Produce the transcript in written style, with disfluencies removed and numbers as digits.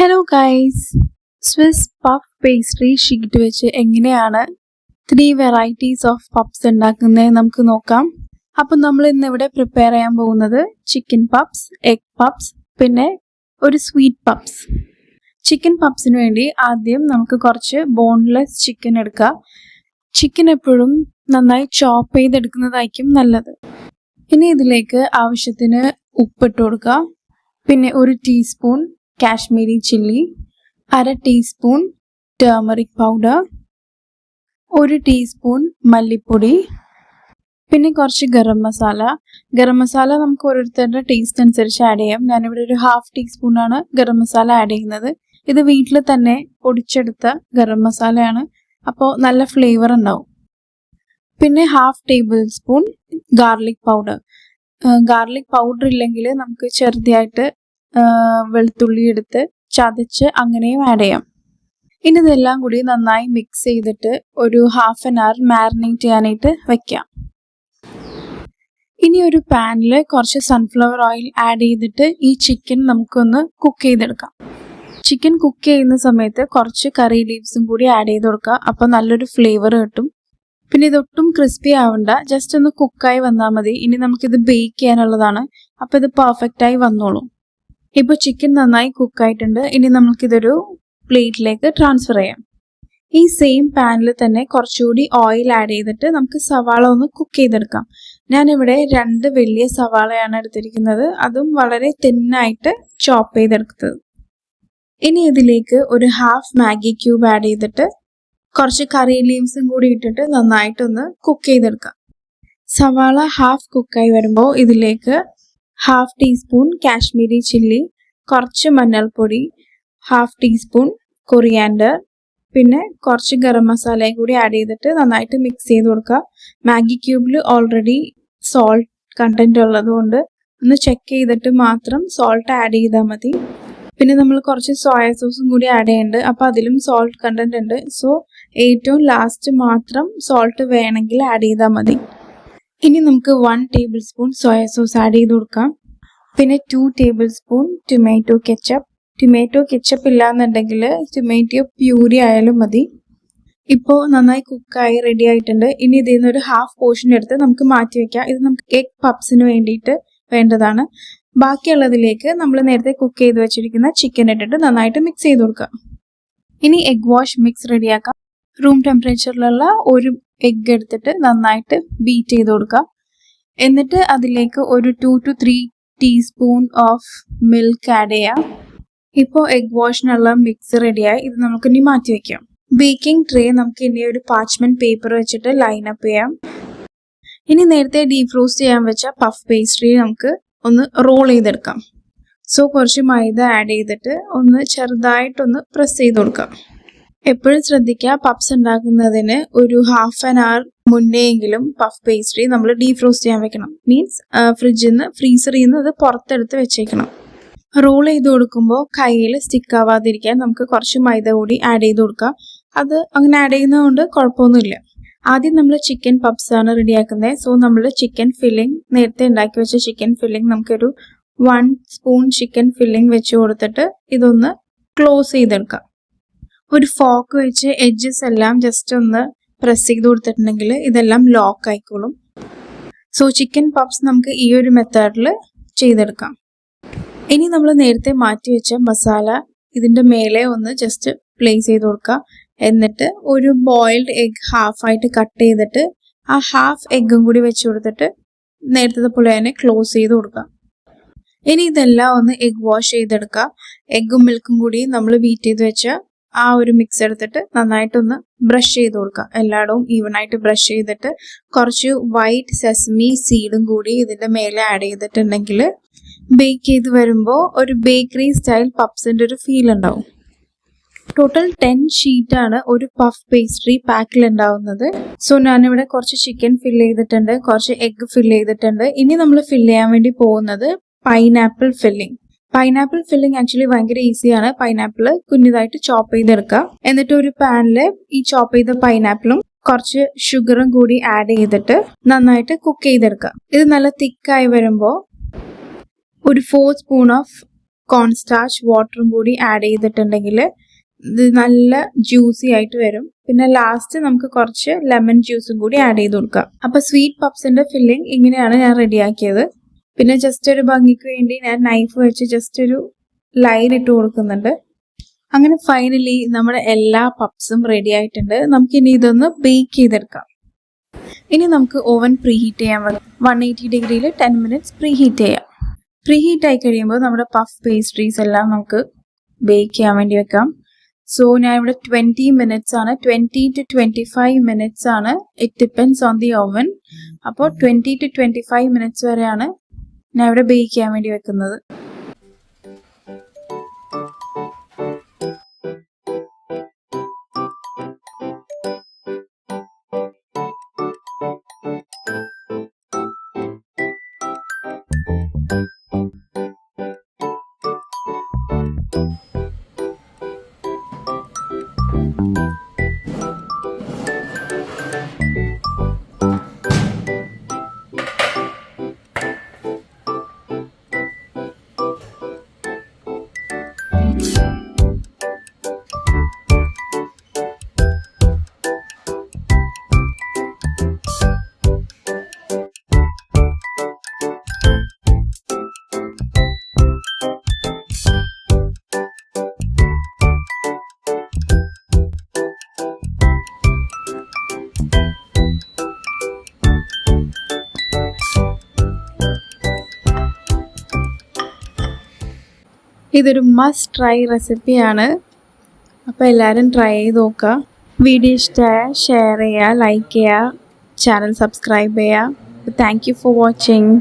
Hello guys, Swiss puff pastry sheet വെച്ച് എങ്ങനെയാണ് 3 varieties of puffs ഉണ്ടാക്കുന്നത് നമുക്ക് നോക്കാം. അപ്പം നമ്മൾ ഇന്ന് ഇവിടെ പ്രിപ്പയർ ചെയ്യാൻ പോകുന്നത് ചിക്കൻ പപ്സ്, എഗ് പപ്സ്, പിന്നെ ഒരു സ്വീറ്റ് പപ്സ്. ചിക്കൻ പപ്സിന് വേണ്ടി ആദ്യം നമുക്ക് കുറച്ച് ബോൺലെസ് ചിക്കൻ എടുക്കുക. ചിക്കൻ എപ്പോഴും നന്നായി ചോപ്പ് ചെയ്തെടുക്കുന്നതായിരിക്കും നല്ലത്. ഇനി ഇതിലേക്ക് ആവശ്യത്തിന് ഉപ്പിട്ട് കൊടുക്കുക. പിന്നെ 1 teaspoon Kashmiri chilli, 1/2 teaspoon turmeric powder, 1 teaspoon മല്ലിപ്പൊടി, പിന്നെ കുറച്ച് ഗരം മസാല. ഗരം മസാല നമുക്ക് ഓരോരുത്തരുടെ ടേസ്റ്റ് അനുസരിച്ച് ആഡ് ചെയ്യാം. ഞാനിവിടെ ഒരു 1/2 ടീസ്പൂണാണ് ഗരം മസാല ആഡ് ചെയ്യുന്നത്. ഇത് വീട്ടിൽ തന്നെ പൊടിച്ചെടുത്ത ഗരം മസാലയാണ്, അപ്പോൾ നല്ല ഫ്ലേവർ ഉണ്ടാവും. പിന്നെ 1/2 table spoon garlic powder. Garlic powder ഇല്ലെങ്കിൽ നമുക്ക് ചെറുതായിട്ട് വെളുത്തുള്ളി എടുത്ത് ചതച്ച് അങ്ങനെയും ആഡ് ചെയ്യാം. ഇനി ഇതെല്ലാം കൂടി നന്നായി മിക്സ് ചെയ്തിട്ട് ഒരു 1/2 hour മാരിനേറ്റ് ചെയ്യാനായിട്ട് വെക്കാം. ഇനി ഒരു പാനിൽ കുറച്ച് സൺഫ്ലവർ ഓയിൽ ആഡ് ചെയ്തിട്ട് ഈ ചിക്കൻ നമുക്കൊന്ന് കുക്ക് ചെയ്തെടുക്കാം. ചിക്കൻ കുക്ക് ചെയ്യുന്ന സമയത്ത് കുറച്ച് കറി ലീവ്സും കൂടി ആഡ് ചെയ്ത് കൊടുക്കുക. അപ്പോൾ നല്ലൊരു ഫ്ലേവർ കിട്ടും. പിന്നെ ഇതൊട്ടും ക്രിസ്പി ആവണ്ട, ജസ്റ്റ് ഒന്ന് കുക്കായി വന്നാൽ മതി. ഇനി നമുക്കിത് ബേക്ക് ചെയ്യാനുള്ളതാണ്, അപ്പോൾ ഇത് പെർഫെക്റ്റായി വന്നോളും. ഇപ്പോൾ ചിക്കൻ നന്നായി കുക്കായിട്ടുണ്ട്. ഇനി നമുക്കിതൊരു പ്ലേറ്റിലേക്ക് ട്രാൻസ്ഫർ ചെയ്യാം. ഈ സെയിം പാനിൽ തന്നെ കുറച്ചുകൂടി ഓയിൽ ആഡ് ചെയ്തിട്ട് നമുക്ക് സവാള ഒന്ന് കുക്ക് ചെയ്തെടുക്കാം. ഞാനിവിടെ 2 വലിയ സവാളയാണ് എടുത്തിരിക്കുന്നത്, അതും വളരെ തിന്നായിട്ട് ചോപ്പ് ചെയ്തെടുത്തത്. ഇനി ഇതിലേക്ക് ഒരു 1/2 മാഗി ക്യൂബ് ആഡ് ചെയ്തിട്ട് കുറച്ച് കറി ലീവ്സും കൂടി ഇട്ടിട്ട് നന്നായിട്ടൊന്ന് കുക്ക് ചെയ്തെടുക്കാം. സവാള 1/2 കുക്കായി വരുമ്പോൾ ഇതിലേക്ക് 1/2 ടീസ്പൂൺ കാശ്മീരി ചില്ലി, കുറച്ച് മഞ്ഞൾപ്പൊടി, 1/2 ടീസ്പൂൺ കൊറിയാൻഡർ, പിന്നെ കുറച്ച് ഗരം മസാലയും കൂടി ആഡ് ചെയ്തിട്ട് നന്നായിട്ട് മിക്സ് ചെയ്ത് കൊടുക്കുക. മാഗി ക്യൂബിൽ ഓൾറെഡി സോൾട്ട് കണ്ടന്റ് ഉള്ളതുകൊണ്ട് ഒന്ന് ചെക്ക് ചെയ്തിട്ട് മാത്രം സോൾട്ട് ആഡ് ചെയ്താൽ മതി. പിന്നെ നമ്മൾ കുറച്ച് സോയ സോസും കൂടി ആഡ് ചെയ്യുന്നുണ്ട്, അപ്പോൾ അതിലും സോൾട്ട് കണ്ടന്റ് ഉണ്ട്. സോ ഏറ്റവും ലാസ്റ്റ് മാത്രം സോൾട്ട് വേണമെങ്കിൽ ആഡ് ചെയ്താൽ മതി. ഇനി നമുക്ക് 1 table spoon soya sauce add ചെയ്ത് കൊടുക്കാം. പിന്നെ 2 table spoon tomato ketchup. Tomato ketchup ഇല്ലാന്നുണ്ടെങ്കിൽ ടൊമാറ്റോ പ്യൂരി ആയാലും മതി. ഇപ്പോൾ നന്നായി കുക്കായി റെഡി ആയിട്ടുണ്ട്. ഇനി ഇതിൽ നിന്ന് ഒരു 1/2 പോർഷൻ എടുത്ത് നമുക്ക് മാറ്റി വയ്ക്കാം. ഇത് നമുക്ക് എഗ് പപ്സിന് വേണ്ടിയിട്ട് വേണ്ടതാണ്. ബാക്കിയുള്ളതിലേക്ക് നമ്മൾ നേരത്തെ കുക്ക് ചെയ്ത് വെച്ചിരിക്കുന്ന ചിക്കൻ ഇട്ടിട്ട് നന്നായിട്ട് മിക്സ് ചെയ്ത് കൊടുക്കുക. ഇനി എഗ് വാഷ് മിക്സ് റെഡിയാക്കാം. റൂം ടെമ്പറേച്ചറിലുള്ള ഒരു എഗ് എടുത്തിട്ട് നന്നായിട്ട് ബീറ്റ് ചെയ്ത് കൊടുക്കുക. എന്നിട്ട് അതിലേക്ക് ഒരു 2 to 3 teaspoon of milk add ചെയ്യാം. ഇപ്പോൾ എഗ് വാഷിനുള്ള മിക്സ് റെഡിയായി. ഇത് നമുക്ക് ഇനി മാറ്റി വയ്ക്കാം. ബേക്കിംഗ് ട്രേ നമുക്ക് ഇനി ഒരു പാച്ച്മെന്റ് പേപ്പർ വെച്ചിട്ട് ലൈനപ്പ് ചെയ്യാം. ഇനി നേരത്തെ ഡീഫ്രോസ്റ്റ് ചെയ്യാൻ വെച്ച പഫ് പേസ്ട്രി നമുക്ക് ഒന്ന് റോൾ ചെയ്തെടുക്കാം. സോ കുറച്ച് മൈദ ആഡ് ചെയ്തിട്ട് ഒന്ന് ചെറുതായിട്ടൊന്ന് പ്രസ് ചെയ്ത് കൊടുക്കാം. എപ്പോഴും ശ്രദ്ധിക്കുക, പപ്സ് ഉണ്ടാക്കുന്നതിന് ഒരു 1/2 hour മുന്നേയെങ്കിലും പഫ് പേസ്ട്രി നമ്മൾ ഡീഫ്രോസ്റ്റ് ചെയ്യാൻ വെക്കണം. മീൻസ് ഫ്രീസറിൽ നിന്ന് അത് പുറത്തെടുത്ത് വെച്ചേക്കണം. റോൾ ചെയ്ത് കൊടുക്കുമ്പോൾ കയ്യിൽ സ്റ്റിക്ക് ആവാതിരിക്കാൻ നമുക്ക് കുറച്ച് മൈദ കൂടി ആഡ് ചെയ്ത് കൊടുക്കാം. അത് അങ്ങനെ ആഡ് ചെയ്യുന്നതുകൊണ്ട് കുഴപ്പമൊന്നുമില്ല. ആദ്യം നമ്മൾ ചിക്കൻ പപ്സ് ആണ് റെഡിയാക്കുന്നത്. സോ നമ്മൾ ചിക്കൻ ഫില്ലിംഗ്, നേരത്തെ ഉണ്ടാക്കി വെച്ച ചിക്കൻ ഫില്ലിംഗ് നമുക്കൊരു 1 സ്പൂൺ ചിക്കൻ ഫില്ലിംഗ് വെച്ച് കൊടുത്തിട്ട് ഇതൊന്ന് ക്ലോസ് ചെയ്തെടുക്കാം. ഒരു ഫോർക്ക് വെച്ച് എഡ്ജസ് എല്ലാം ജസ്റ്റ് ഒന്ന് പ്രസ് ചെയ്ത് കൊടുത്തിട്ടുണ്ടെങ്കിൽ ഇതെല്ലാം ലോക്ക് ആയിക്കോളും. സോ ചിക്കൻ പപ്സ് നമുക്ക് ഈ ഒരു മെത്തേഡിൽ ചെയ്തെടുക്കാം. ഇനി നമ്മൾ നേരത്തെ മാറ്റി വെച്ച മസാല ഇതിൻ്റെ മേലെ ഒന്ന് ജസ്റ്റ് പ്ലേസ് ചെയ്ത് കൊടുക്കുക. എന്നിട്ട് ഒരു ബോയിൽഡ് എഗ് 1/2 ആയിട്ട് കട്ട് ചെയ്തിട്ട് ആ 1/2 എഗ്ഗും കൂടി വെച്ച് കൊടുത്തിട്ട് നേരത്തെ പോലെ തന്നെ ക്ലോസ് ചെയ്ത് കൊടുക്കുക. ഇനി ഇതെല്ലാം ഒന്ന് എഗ് വാഷ് ചെയ്തെടുക്കുക. എഗ്ഗും മിൽക്കും കൂടി നമ്മൾ ബീറ്റ് ചെയ്ത് വെച്ച ആ ഒരു മിക്സ് എടുത്തിട്ട് നന്നായിട്ടൊന്ന് ബ്രഷ് ചെയ്ത് കൊടുക്കുക. എല്ലായിടവും ഈവനായിട്ട് ബ്രഷ് ചെയ്തിട്ട് കുറച്ച് വൈറ്റ് സെസമി സീഡും കൂടി ഇതിൻ്റെ മേലെ ആഡ് ചെയ്തിട്ടുണ്ടെങ്കിൽ ബേക്ക് ചെയ്ത് വരുമ്പോൾ ഒരു ബേക്കറി സ്റ്റൈൽ പപ്സിൻ്റെ ഒരു ഫീൽ ഉണ്ടാവും. ടോട്ടൽ 10 ഷീറ്റാണ് ഒരു പഫ് പേസ്ട്രി പാക്കിൽ ഉണ്ടാവുന്നത്. സോ ഞാനിവിടെ കുറച്ച് ചിക്കൻ ഫില്ല് ചെയ്തിട്ടുണ്ട്, കുറച്ച് എഗ് ഫില്ല് ചെയ്തിട്ടുണ്ട്. ഇനി നമ്മൾ ഫില്ല് ചെയ്യാൻ വേണ്ടി പോകുന്നത് pineapple filling. Pineapple filling actually ഭയങ്കര ഈസിയാണ്. പൈനാപ്പിൾ കുഞ്ഞിതായിട്ട് ചോപ്പ് ചെയ്തെടുക്കുക. എന്നിട്ട് ഒരു പാനിൽ ഈ ചോപ്പ് ചെയ്ത പൈനാപ്പിളും കുറച്ച് ഷുഗറും കൂടി ആഡ് ചെയ്തിട്ട് നന്നായിട്ട് കുക്ക് ചെയ്തെടുക്കുക. ഇത് നല്ല തിക്കായി വരുമ്പോൾ ഒരു 4 സ്പൂൺ ഓഫ് കോൺസ്റ്റാർച്ച് വാട്ടറും കൂടി ആഡ് ചെയ്തിട്ടുണ്ടെങ്കിൽ ഇത് നല്ല ജ്യൂസി ആയിട്ട് വരും. പിന്നെ ലാസ്റ്റ് നമുക്ക് കുറച്ച് ലെമൺ ജ്യൂസും കൂടി ആഡ് ചെയ്ത് കൊടുക്കാം. അപ്പൊ സ്വീറ്റ് പപ്സിന്റെ ഫില്ലിംഗ് ഇങ്ങനെയാണ് ഞാൻ റെഡിയാക്കിയത്. പിന്നെ ജസ്റ്റ് ഒരു ഭംഗിക്ക് വേണ്ടി ഞാൻ നൈഫ് വെച്ച് ജസ്റ്റ് ഒരു ലൈൻ ഇട്ട് കൊടുക്കുന്നുണ്ട്. അങ്ങനെ ഫൈനലി നമ്മുടെ എല്ലാ പപ്സും റെഡി ആയിട്ടുണ്ട്. നമുക്കിനി ഇതൊന്ന് ബേക്ക് ചെയ്തെടുക്കാം. ഇനി നമുക്ക് ഓവൻ പ്രീ ഹീറ്റ് ചെയ്യാൻ 180 ഡിഗ്രിയിൽ 10 മിനിറ്റ്സ് പ്രീ ഹീറ്റ് ചെയ്യാം. പ്രീ ഹീറ്റ് ആയി കഴിയുമ്പോൾ നമ്മുടെ പഫ് പേസ്ട്രീസ് എല്ലാം നമുക്ക് ബേക്ക് ചെയ്യാൻ വേണ്ടി വെക്കാം. സോ ഞാൻ ഇവിടെ 20 മിനിറ്റ്സ് ആണ്, 20 to 25 മിനിറ്റ്സ് ആണ്. It depends on the oven. അപ്പോൾ 20 to 25 മിനിറ്റ്സ് വരെയാണ് ഞാൻ ഇവിടെ ബേക്ക് ചെയ്യാൻ വേണ്ടി വെക്കുന്നത്. ഇതൊരു മസ്റ്റ് ട്രൈ റെസിപ്പിയാണ്. അപ്പോൾ എല്ലാവരും ട്രൈ ചെയ്ത് നോക്കുക. വീഡിയോ ഇഷ്ടമായ ഷെയർ ചെയ്യുക, ലൈക്ക് ചെയ്യുക, ചാനൽ സബ്സ്ക്രൈബ് ചെയ്യുക. Thank you for watching.